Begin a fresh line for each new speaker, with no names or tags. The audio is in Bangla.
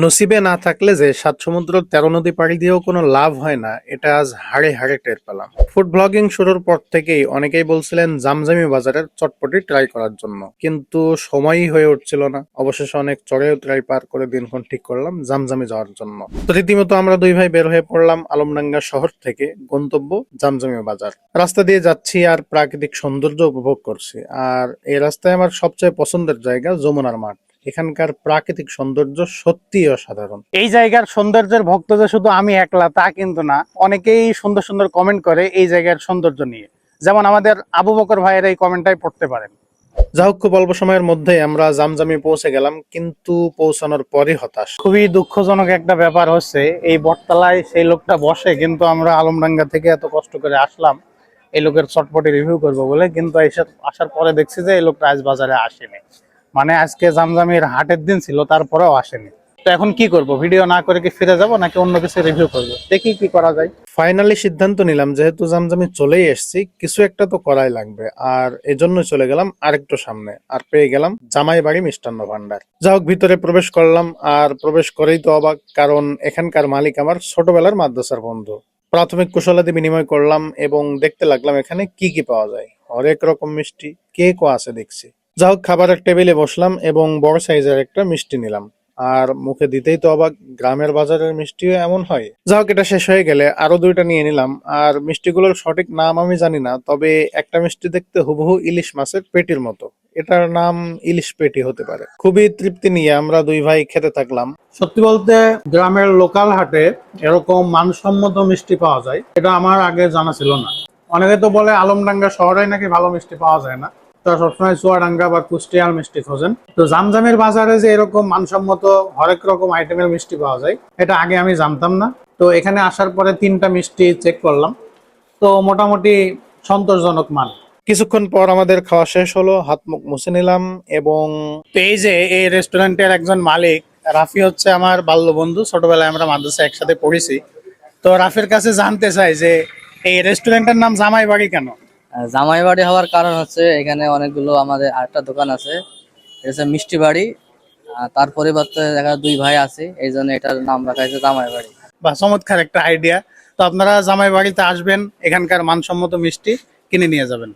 নসিবে না থাকলে যে সাত সমুদ্র 13 নদী পাড়ি দিয়েও কোনো লাভ হয় না, এটা আজ হাড়ে হাড়ে টের পেলাম। ফুড ব্লগিং শুরুর পর থেকেই অনেকেই বলছিলেন জামজামি বাজারের চটপটি ট্রাই করার জন্য, কিন্তু সময়ই হয়ে উঠছিল না। অবশেষে অনেক চড়ে উতরাই পার করে দিনক্ষণ ঠিক করলাম জামজামি যাওয়ার জন্য। তো রীতিমতো আমরা দুই ভাই বের হয়ে পড়লাম আলমডাঙ্গা শহর থেকে, গন্তব্য জামজামি বাজার। রাস্তা দিয়ে যাচ্ছি আর প্রাকৃতিক সৌন্দর্য উপভোগ করছি। আর এই রাস্তায় আমার সবচেয়ে পছন্দের জায়গা যমুনার মাঠ। এখানকার প্রাকৃতিক সৌন্দর্য সত্যিই অসাধারণ। এই জায়গার সৌন্দর্যের ভক্ত যে শুধু আমি একলা তা কিন্তু না, অনেকেই সুন্দর সুন্দর কমেন্ট করে এই জায়গার সৌন্দর্য নিয়ে। যেমন আমাদের আবু বকর ভাইয়ের এই কমেন্টটাই পড়তে পারেন। যা হোক, খুব অল্প সময়ের মধ্যেই আমরা জামজামি পৌঁছে গেলাম, কিন্তু পৌঁছানোর পরই হতাশ। খুবই দুঃখজনক একটা ব্যাপার হচ্ছে, এই বটতলায় সেই লোকটা বসে, কিন্তু আমরা আলমডাঙ্গা থেকে এত কষ্ট করে আসলাম এই লোকের চটপটি রিভিউ করবো বলে, কিন্তু আসার পরে দেখছি যে এই লোকটা আজ বাজারে আসেনি। মানে আজকে জামজামির হাটের দিন ছিল, তারপরেও আসেনি। তো এখন কি করব, ভিডিও না করে কি ফিরে যাব নাকি অন্য কিছু রিভিউ করব, দেখি কি করা যায়। ফাইনালি সিদ্ধান্ত নিলাম, যেহেতু জামজামি চলেই এসেছি, কিছু একটা তো করাই লাগবে। আর এজন্য চলে গেলাম আরেকটু সামনে, আর পেয়ে গেলাম জামাই বাড়ি মিষ্টান্ন ভান্ডার। যা হোক, ভিতরে প্রবেশ করলাম, আর প্রবেশ করেই তো অবাক, কারণ এখানকার মালিক আমার ছোটবেলার মাদ্রাসার বন্ধু। প্রাথমিক কুশলাদি বিনিময় করলাম এবং দেখতে লাগলাম এখানে কি কি পাওয়া যায়। হরেক রকম মিষ্টি, কেকও আছে দেখছি। যা হোক, খাবারের টেবিলে বসলাম এবং বড় সাইজের একটা মিষ্টি নিলাম। আর মুখে দিতেই তো অবাক, গ্রামের বাজারের মিষ্টিও এমন হয়। যা হোক, এটা শেষ হয়ে গেলে আরো দুইটা নিয়ে নিলাম। আর মিষ্টিগুলোর সঠিক নাম আমি জানি না, তবে একটা মিষ্টি দেখতে হুবহু ইলিশ মাছের পেটির মতো, এটার নাম ইলিশ পেটি হতে পারে। খুবই তৃপ্তি নিয়ে আমরা দুই ভাই খেতে থাকলাম। সত্যি বলতে, গ্রামের লোকাল হাটে এরকম মানসম্মত মিষ্টি পাওয়া যায়, এটা আমার আগে জানা ছিল না। অনেকে তো বলে আলমডাঙ্গা শহরে নাকি ভালো মিষ্টি পাওয়া যায় না, তারা সবসময় চুয়াডাঙ্গা বা কুষ্টিয়ার মিষ্টি খোঁজেন। তো জামজামের বাজারে যে এরকম মানসম্মত হরেক রকম আইটেমের মিষ্টি পাওয়া যায়, এটা আগে আমি জানতাম না। তো এখানে আসার পরে তিনটা মিষ্টি চেক করলাম, তো মোটামুটি সন্তোষজনক মান। কিছুক্ষণ পর আমাদের খাওয়া শেষ হলো, হাত মুখ মুছে নিলাম এবং এই যে এই রেস্টুরেন্টের একজন মালিক রাফি হচ্ছে আমার বাল্য বন্ধু, ছোটবেলায় আমরা মাদ্রাসায় একসাথে পড়েছি। তো রাফির কাছে জানতে চাই যে এই রেস্টুরেন্টের নাম জামাই বাড়ি কেন?
জামাই বাড়ি হওয়ার কারণ হচ্ছে এখানে অনেকগুলো আমাদের আরেকটা দোকান আছে, এটা হচ্ছে মিষ্টি বাড়ি। তার পরিবর্তে দেখা যায় দুই ভাই আছে, এই জন্য এটার নাম রাখা হয়েছে জামাই বাড়ি।
বা চমৎকার একটা আইডিয়া। তো আপনারা জামাই বাড়িতে আসবেন, এখানকার মানসম্মত মিষ্টি কিনে নিয়ে যাবেন।